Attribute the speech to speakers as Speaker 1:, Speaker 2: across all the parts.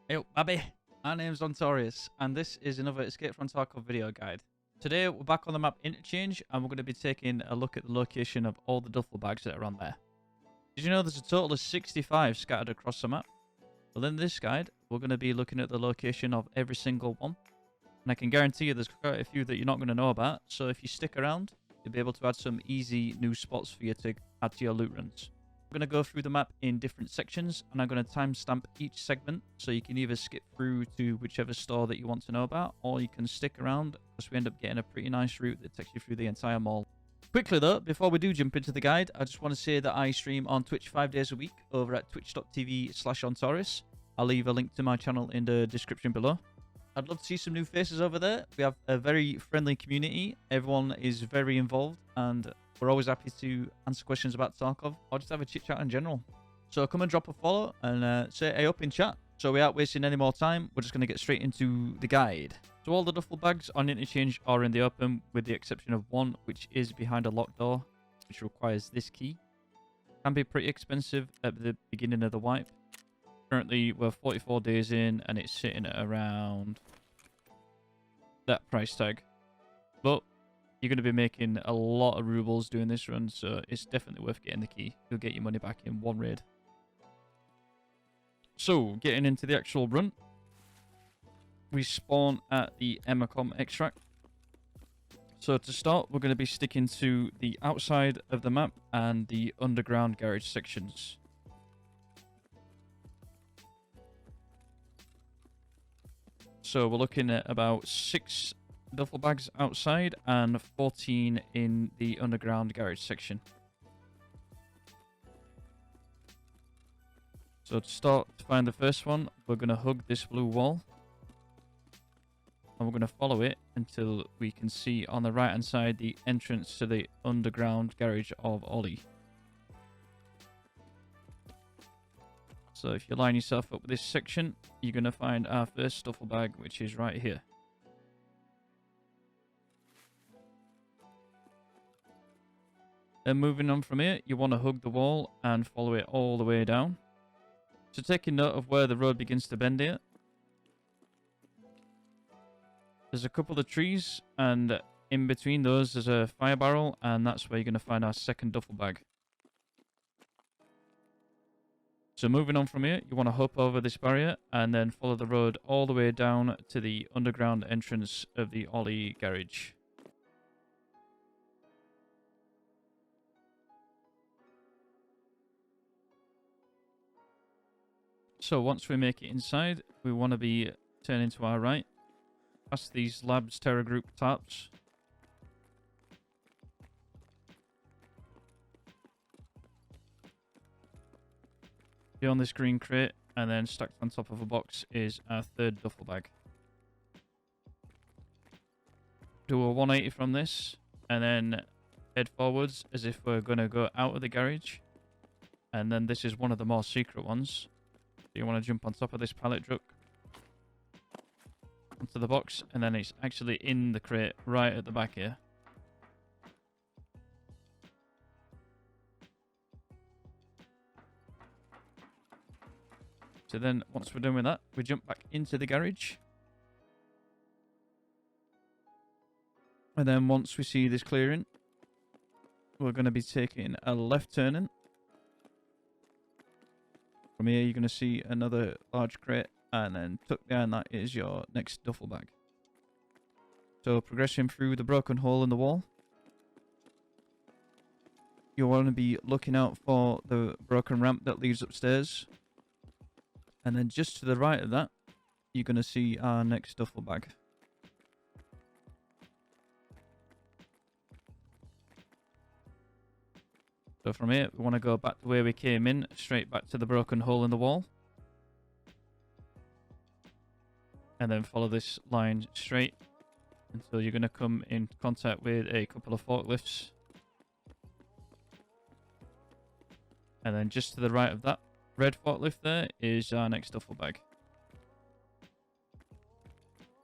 Speaker 1: Hey, Babby. My name's Ontorius, and this is another Escape from Tarkov video guide. Today, we're back on the map Interchange, and we're going to be taking a look at the location of all the duffel bags that are on there. Did you know there's a total of 65 scattered across the map? Well, in this guide, we're going to be looking at the location of every single one. And I can guarantee you there's quite a few that you're not going to know about, so if you stick around, you'll be able to add some easy new spots for you to add to your loot runs. I'm going to go through the map in different sections, and I'm going to timestamp each segment, so you can either skip through to whichever store that you want to know about, or you can stick around, because we end up getting a pretty nice route that takes you through the entire mall. Quickly though, before we do jump into the guide, I just want to say that I stream on Twitch 5 days a week over at twitch.tv/Ontorius. I'll leave a link to my channel in the description below. I'd love to see some new faces over there. We have a very friendly community. Everyone is very involved, and we're always happy to answer questions about Tarkov or just have a chit chat in general. So come and drop a follow and say hey up in chat. So without wasting any more time, we're just going to get straight into the guide. So all the duffel bags on Interchange are in the open, with the exception of one, which is behind a locked door, which requires this key. Can be pretty expensive at the beginning of the wipe. Currently, we're 44 days in, and it's sitting at around that price tag. But you're going to be making a lot of rubles doing this run, so it's definitely worth getting the key. You'll get your money back in one raid. So, getting into the actual run, we spawn at the emercom extract. So to start, we're going to be sticking to the outside of the map and the underground garage sections. So we're looking at about 6 duffel bags outside and 14 in the underground garage section. So to start, to find the first one, we're going to hug this blue wall. And we're going to follow it until we can see on the right hand side the entrance to the underground garage of Ollie. So if you line yourself up with this section, you're going to find our first duffel bag, which is right here. Then moving on from here, you want to hug the wall and follow it all the way down. So taking note of where the road begins to bend here. There's a couple of trees, and in between those there's a fire barrel, and that's where you're going to find our second duffel bag. So moving on from here, you want to hop over this barrier and then follow the road all the way down to the underground entrance of the Ollie garage. So once we make it inside, we want to be turning to our right, past these Labs Terror Group tarps. Beyond this green crate, and then stacked on top of a box, is our third duffel bag. Do a 180 from this, and then head forwards as if we're going to go out of the garage. And then this is one of the more secret ones. So you want to jump on top of this pallet truck, onto the box, and then it's actually in the crate right at the back here. So then, once we're done with that, we jump back into the garage. And then once we see this clearing, we're going to be taking a left turning. From here, you're going to see another large crate, and then tucked behind that is your next duffel bag. So progressing through the broken hole in the wall. You'll want to be looking out for the broken ramp that leads upstairs. And then just to the right of that, you're going to see our next duffel bag. So from here, we want to go back to where we came in, straight back to the broken hole in the wall. And then follow this line straight until you're going to come in contact with a couple of forklifts. And then just to the right of that red forklift there is our next duffel bag.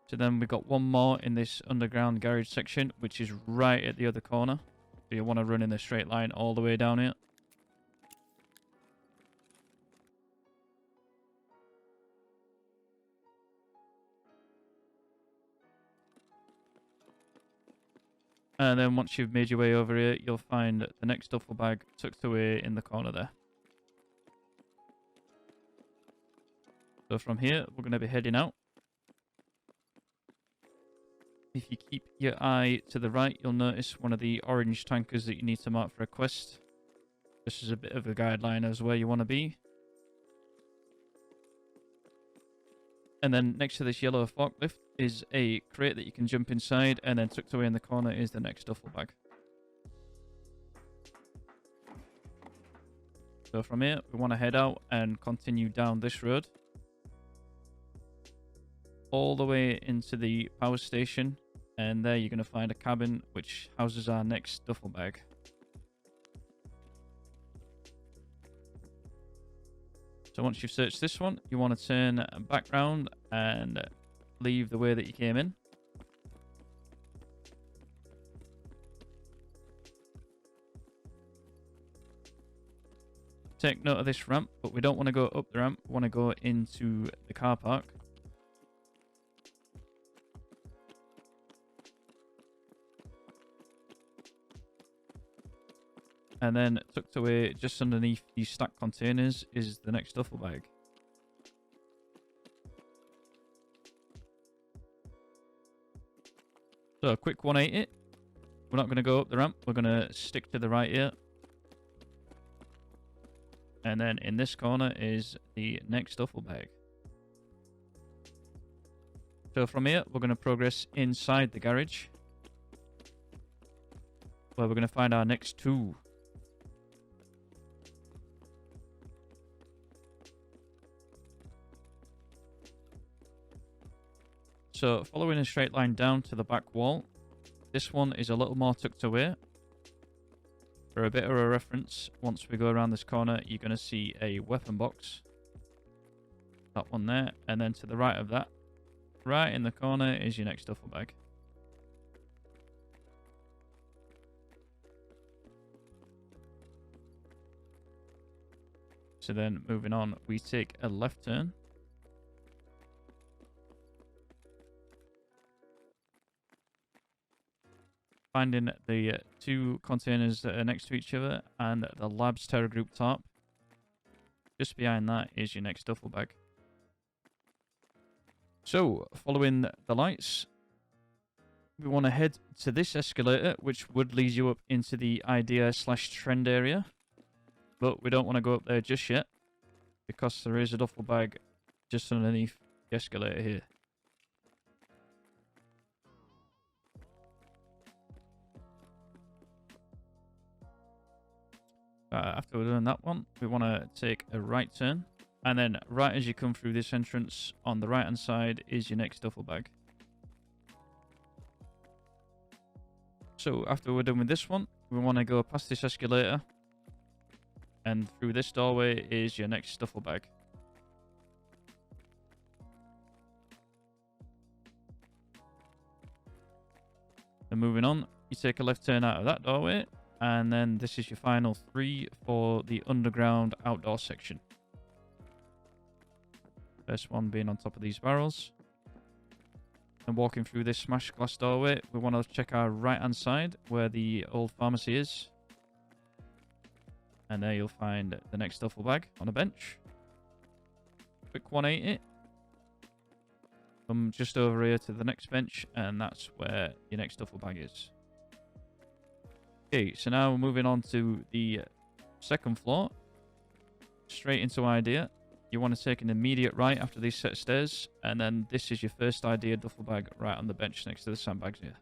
Speaker 1: So then we've got one more in this underground garage section, which is right at the other corner. So you want to run in a straight line all the way down here. And then once you've made your way over here, you'll find the next duffel bag tucked away in the corner there. So from here, we're going to be heading out. If you keep your eye to the right, you'll notice one of the orange tankers that you need to mark for a quest. This is a bit of a guideline as where you want to be. And then next to this yellow forklift is a crate that you can jump inside, and then tucked away in the corner is the next duffel bag. So from here, we want to head out and continue down this road. All the way into the power station, and there you're going to find a cabin which houses our next duffel bag. So once you've searched this one, you want to turn back round and leave the way that you came in. Take note of this ramp, but we don't want to go up the ramp, we want to go into the car park. And then tucked away just underneath these stacked containers is the next duffel bag. So a quick 180. We're not going to go up the ramp. We're going to stick to the right here. And then in this corner is the next duffel bag. So from here, we're going to progress inside the garage, where we're going to find our next two. So following a straight line down to the back wall, this one is a little more tucked away. For a bit of a reference, once we go around this corner, you're going to see a weapon box. That one there. And then to the right of that, right in the corner, is your next duffel bag. So then moving on, we take a left turn. Finding the two containers that are next to each other and the Labs Terror Group tarp. Just behind that is your next duffel bag. So, following the lights, we want to head to this escalator, which would lead you up into the idea/trend area. But we don't want to go up there just yet, because there is a duffel bag just underneath the escalator here. After we're doing that one, we want to take a right turn. And then right as you come through this entrance, on the right hand side is your next duffel bag. So after we're done with this one, we want to go past this escalator. And through this doorway is your next duffel bag. Then moving on, you take a left turn out of that doorway. And then this is your final 3 for the underground outdoor section. First one being on top of these barrels. And walking through this smashed glass doorway, we want to check our right hand side where the old pharmacy is. And there you'll find the next duffel bag on a bench. Quick 180. Come just over here to the next bench, and that's where your next duffel bag is. Okay, so now we're moving on to the second floor. Straight into idea. You want to take an immediate right after these set of stairs, and then this is your first idea duffel bag right on the bench next to the sandbags here.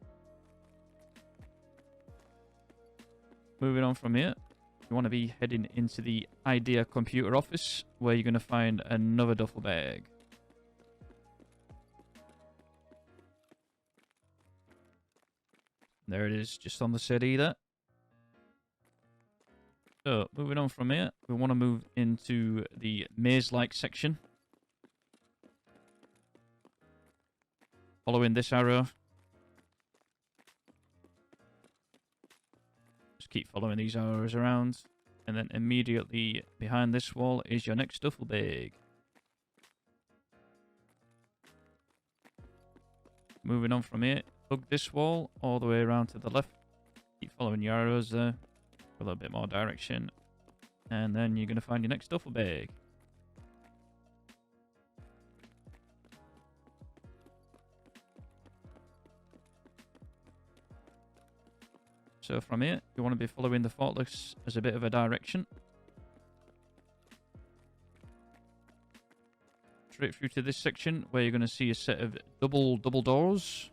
Speaker 1: Moving on from here, you want to be heading into the idea computer office, where you're going to find another duffel bag. There it is, just on the city there. So, moving on from here, we want to move into the maze-like section. Following this arrow. Just keep following these arrows around. And then immediately behind this wall is your next duffel bag. Moving on from here, hug this wall all the way around to the left. following your arrows there for a little bit more direction. And then you're going to find your next duffel bag. So from here, you want to be following the forklifts as a bit of a direction. Straight through to this section where you're going to see a set of double doors.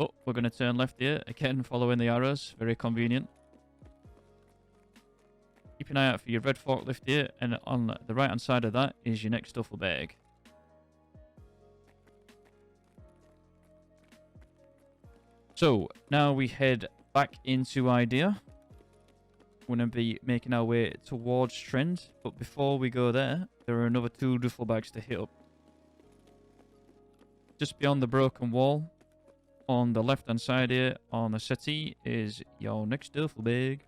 Speaker 1: Oh, we're going to turn left here. Again, following the arrows. Very convenient. Keep an eye out for your red forklift here. And on the right hand side of that is your next duffel bag. So, now we head back into Idea. We're going to be making our way towards Trend. But before we go there, there are another 2 duffel bags to hit up. Just beyond the broken wall, on the left hand side here, on the settee, is your next duffel bag.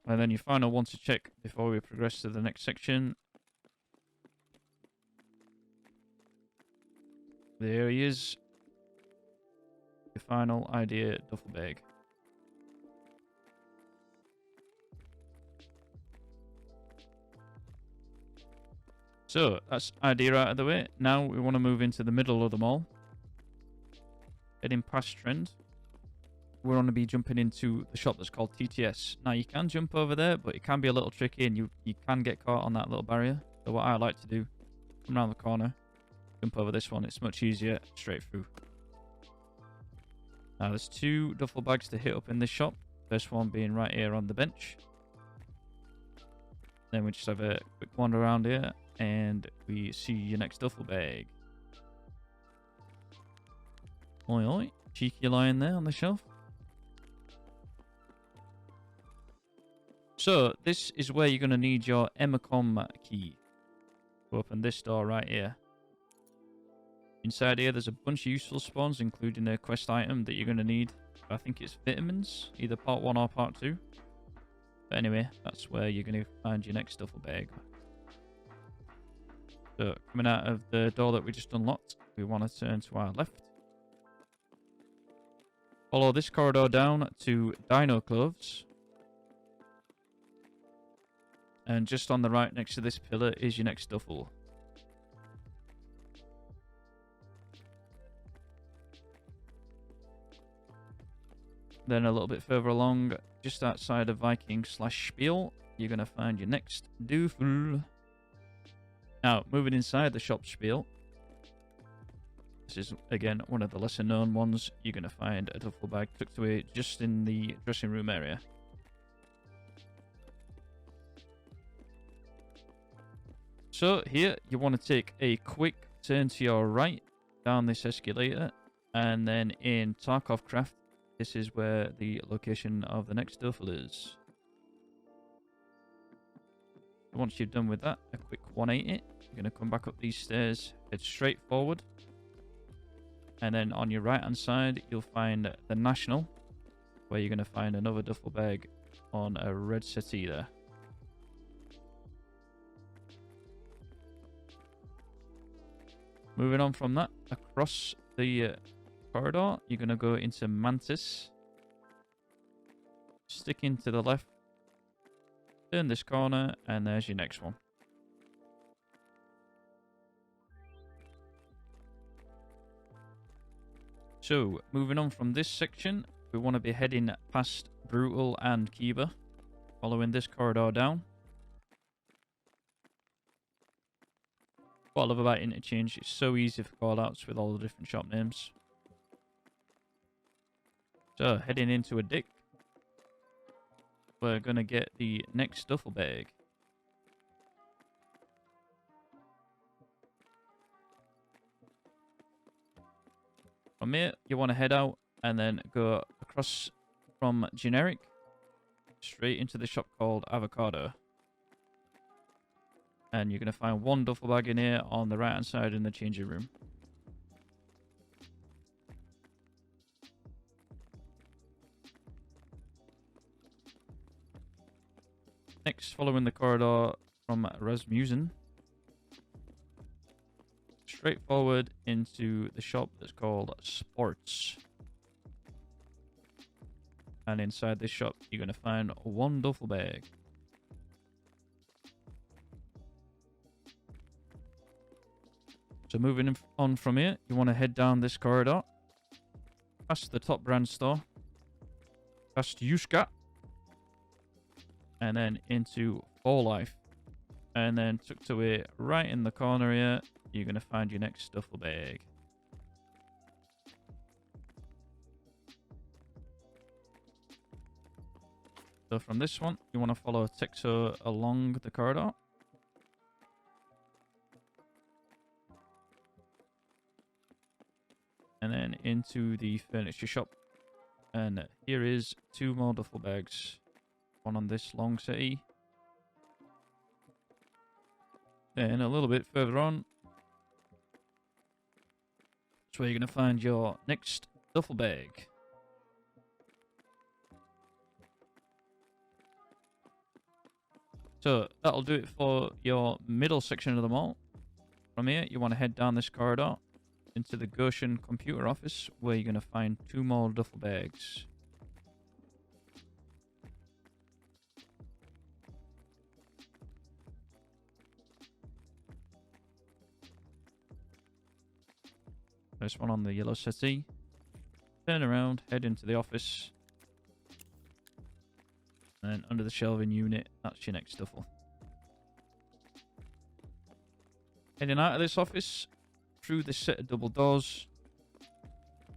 Speaker 1: And then your final one to check before we progress to the next section. There he is. Your final Idea duffel bag. So, that's Idea out of the way. Now we want to move into the middle of the mall. Heading past Trend. We're going to be jumping into the shop that's called TTS. Now, you can jump over there, but it can be a little tricky and you can get caught on that little barrier. So what I like to do, come around the corner, jump over this one. It's much easier, straight through. Now, there's 2 duffel bags to hit up in this shop. First one being right here on the bench. Then we just have a quick wander around here. And we see your next duffel bag. Oi oi. Cheeky lion there on the shelf. So, this is where you're going to need your emercom key. To open this door right here. Inside here, there's a bunch of useful spawns, including a quest item that you're going to need. I think it's vitamins, either part 1 or part 2. But anyway, that's where you're going to find your next duffel bag. So, coming out of the door that we just unlocked, we want to turn to our left. Follow this corridor down to Dino Clothes. And just on the right next to this pillar is your next duffel. Then a little bit further along, just outside of Viking/Spiel, you're going to find your next duffel. Now, moving inside the shop spiel, this is, again, one of the lesser known ones. You're going to find a duffel bag tucked away just in the dressing room area. So, here, you want to take a quick turn to your right down this escalator. And then in Tarkov Craft, this is where the location of the next duffel is. Once you're done with that, a quick 180. You're going to come back up these stairs, head straight forward. And then on your right hand side, you'll find the National, where you're going to find another duffel bag on a red settee there. Moving on from that, across the corridor, you're going to go into Mantis. Sticking to the left. Turn this corner, and there's your next one. So, moving on from this section, we want to be heading past Brutal and Kiba, following this corridor down. What I love about Interchange, it's so easy for callouts with all the different shop names. So, heading into a Dick, we're going to get the next duffel bag. From here, you want to head out and then go across from Generic straight into the shop called Avocado. And you're going to find 1 duffel bag in here on the right hand side in the changing room. Next, following the corridor from Rasmussen, straight forward into the shop that's called Sports. And inside this shop, you're going to find one duffel bag. So moving on from here, you want to head down this corridor, past the top brand store, past Yushka, and then into For Life. And then tucked away right in the corner here, you're going to find your next duffel bag. So from this one, you want to follow Texo along the corridor. And then into the furniture shop. And here is 2 more duffel bags. One on this long settee. Then a little bit further on, that's where you're going to find your next duffel bag. So that'll do it for your middle section of the mall. From here, you want to head down this corridor into the Goshan computer office, where you're going to find 2 more duffel bags. First one on the yellow settee. Turn around, head into the office. And then under the shelving unit, that's your next duffel. Heading out of this office, through this set of double doors.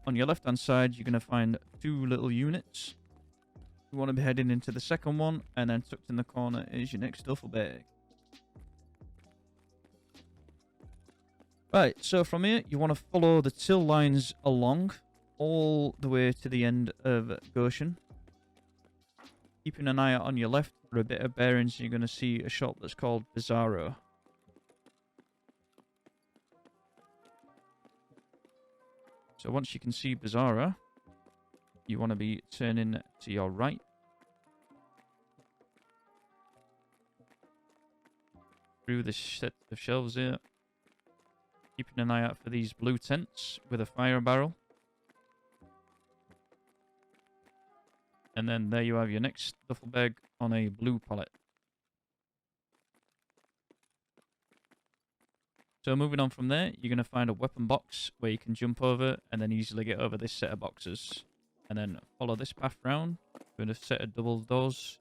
Speaker 1: On your left hand side, you're going to find 2 little units. You want to be heading into the second one, and then tucked in the corner is your next duffel bag. Right, so from here, you want to follow the till lines along all the way to the end of Goshan. Keeping an eye out on your left for a bit of bearings, you're going to see a shop that's called Bizarro. So once you can see Bizarro, you want to be turning to your right. Through this set of shelves here. Keeping an eye out for these blue tents with a fire barrel. And then there you have your next duffel bag on a blue pallet. So moving on from there, you're going to find a weapon box where you can jump over and then easily get over this set of boxes. And then follow this path round with a set of double doors.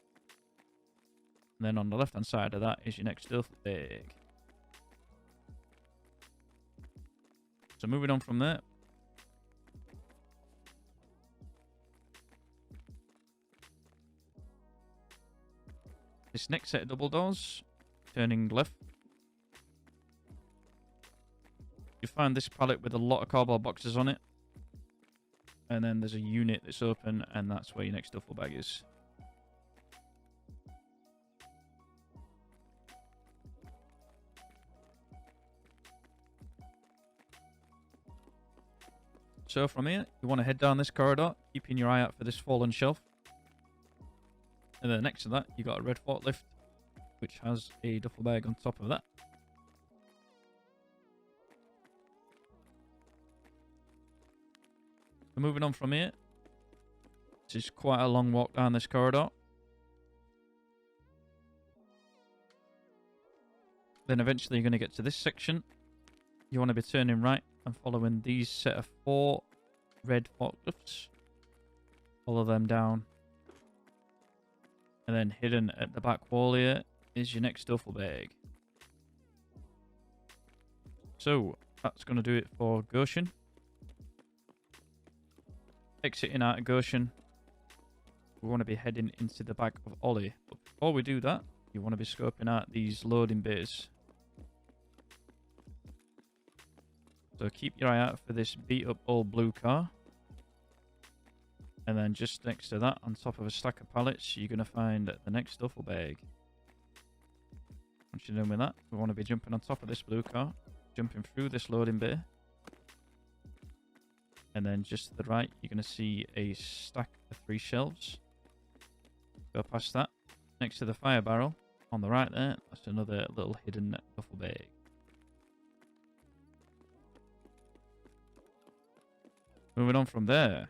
Speaker 1: And then on the left hand side of that is your next duffel bag. So moving on from there. This next set of double doors, turning left. You find this pallet with a lot of cardboard boxes on it. And then there's a unit that's open, and that's where your next duffel bag is. So from here, you want to head down this corridor, keeping your eye out for this fallen shelf. And then next to that, you got a red forklift, which has a duffel bag on top of that. So moving on from here, this is quite a long walk down this corridor. Then eventually you're going to get to this section. You want to be turning right and following these set of 4 red forklifts. Follow them down. And then hidden at the back wall here is your next duffel bag. So that's going to do it for Goshan. Exiting out of Goshan, we want to be heading into the back of Ollie. But before we do that, you want to be scoping out these loading bays. So keep your eye out for this beat up old blue car. And then just next to that, on top of a stack of pallets, you're going to find the next duffel bag. Once you're done with that, we want to be jumping on top of this blue car, jumping through this loading bay. And then just to the right, you're going to see a stack of 3 shelves. Go past that. Next to the fire barrel, on the right there, that's another little hidden duffel bag. Moving on from there.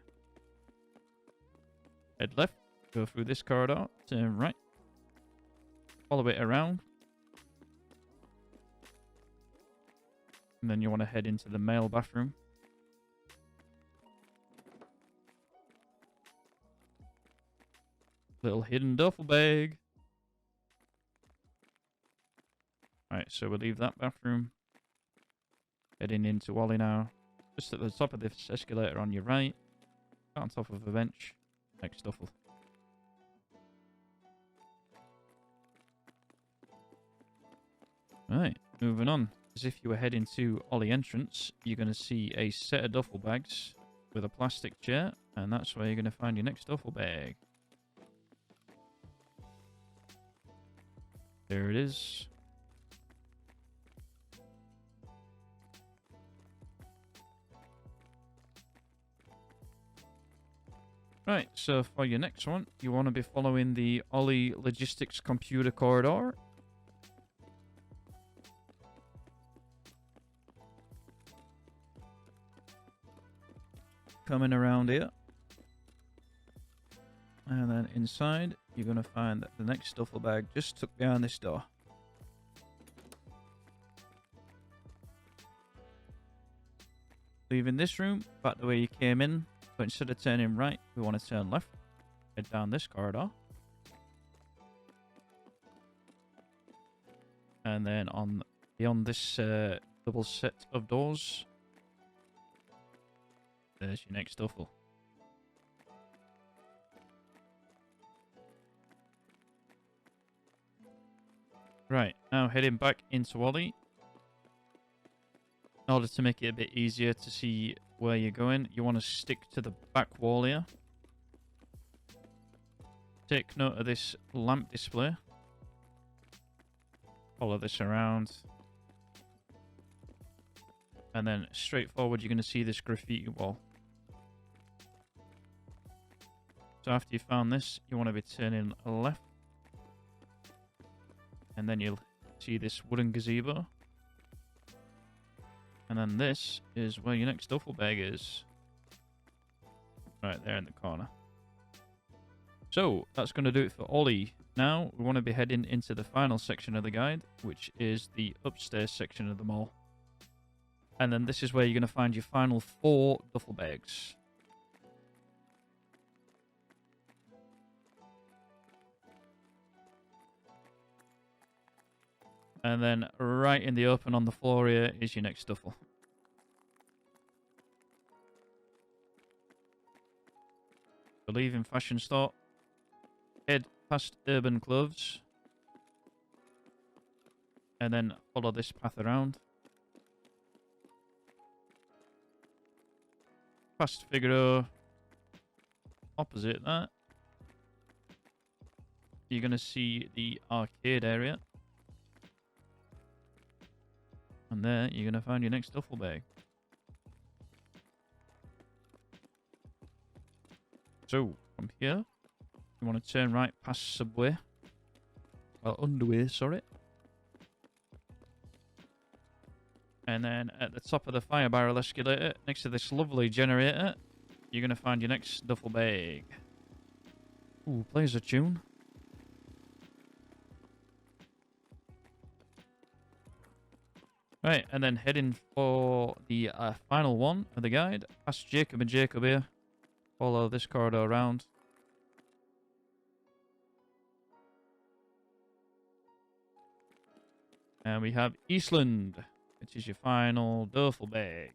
Speaker 1: Head left, go through this corridor, turn right, follow it around. And then you want to head into the male bathroom. Little hidden duffel bag. Right, so we'll leave that bathroom. Heading into Wally now. Just at the top of this escalator on your right. On top of a bench. Next duffel. Right, moving on. As if you were heading to Ollie entrance, you're going to see a set of duffel bags with a plastic chair, and that's where you're going to find your next duffel bag. There it is. Right, so for your next one, you want to be following the Ollie Logistics Computer Corridor. Coming around here. And then inside, you're going to find the next duffel bag just tucked behind this door. Leaving this room, back the way you came in, but instead of turning right, we want to turn left. Head down this corridor. And then beyond this double set of doors, there's your next duffel. Right, now heading back into Wally. In order to make it a bit easier to see where you're going, you want to stick to the back wall here. Take note of this lamp display. Follow this around. And then straight forward, you're going to see this graffiti wall. So after you found this, you want to be turning left. And then you'll see this wooden gazebo. And then this is where your next duffel bag is. Right there in the corner. So, that's going to do it for Ollie. Now, we want to be heading into the final section of the guide, which is the upstairs section of the mall. And then this is where you're going to find your final 4 duffel bags. And then right in the open on the floor here is your next duffel. So leaving fashion store. Head past urban clothes. And then follow this path around. Past Figaro. Opposite that, you're going to see the arcade area. And there, you're going to find your next duffel bag. So, from here, you want to turn right past Subway. Or Underway, sorry. And then at the top of the fire barrel escalator, next to this lovely generator, you're going to find your next duffel bag. Ooh, plays a tune. Right, and then heading for the final one of the guide, past Jacob and Jacob here. Follow this corridor around. And we have Eastland, which is your final duffel bag.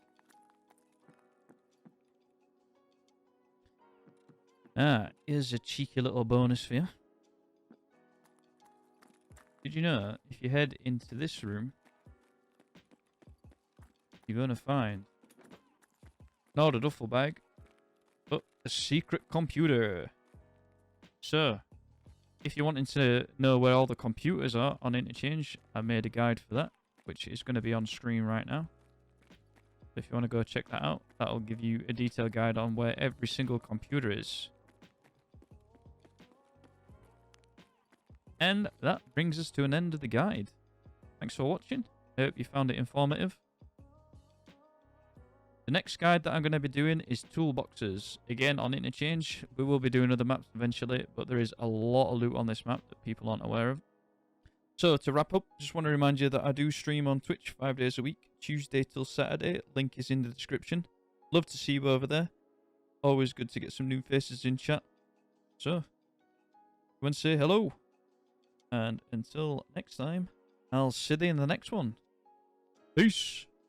Speaker 1: Here's a cheeky little bonus for you. Did you know, if you head into this room, you're going to find not a duffel bag, but a secret computer. So, if you're wanting to know where all the computers are on Interchange, I made a guide for that, which is going to be on screen right now. If you want to go check that out, that'll give you a detailed guide on where every single computer is. And that brings us to an end of the guide. Thanks for watching. I hope you found it informative. The next guide that I'm going to be doing is toolboxes. Again, on Interchange, we will be doing other maps eventually, but there is a lot of loot on this map that people aren't aware of. So, to wrap up, just want to remind you that I do stream on Twitch 5 days a week, Tuesday till Saturday. Link is in the description. Love to see you over there. Always good to get some new faces in chat. So, come and say hello. And until next time, I'll see you in the next one. Peace.